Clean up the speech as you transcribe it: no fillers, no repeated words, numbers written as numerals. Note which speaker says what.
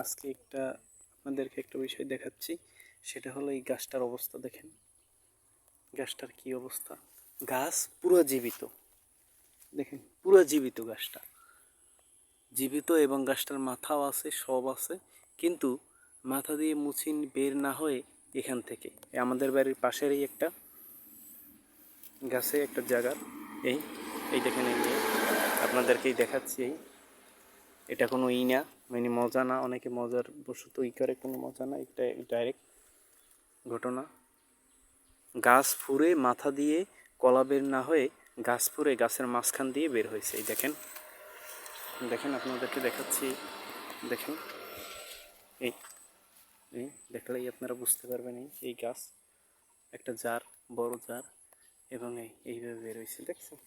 Speaker 1: আজকে আপনাদেরকে একটা বিষয় দেখাচ্ছি, সেটা হলো এই গাছটার অবস্থা দেখেন। গাছটার কি অবস্থা, গাছ পুরো জীবিত, দেখেন পুরো জীবিত, গাছটা জীবিত এবং গাছটার মাথাও আছে, সব আছে, কিন্তু মাথা দিয়ে মুছিন বের না হয়ে এখান থেকে আমাদের বাড়ির পাশেরই একটা গাছে একটা জায়গা, এই দেখেন, এই যে আপনাদেরকেই দেখাচ্ছি, এটা কোনো না মানে মজা না, অনেকে মজার বশত করে, কোনো মজা না, এটা ডাইরেক্ট ঘটনা। গাছ ফুঁড়ে মাথা দিয়ে কলা বের না হয়ে গাছ ফুঁড়ে গাছের মাঝখান দিয়ে বের হয়েছে। এই দেখেন, দেখেন আপনাদেরকে দেখাচ্ছি, দেখেন, এই এই দেখলেই আপনারা বুঝতে পারবেন। এই গাছ একটা জার, বড় জার, এবং এইভাবে বের হয়েছে, দেখছেন।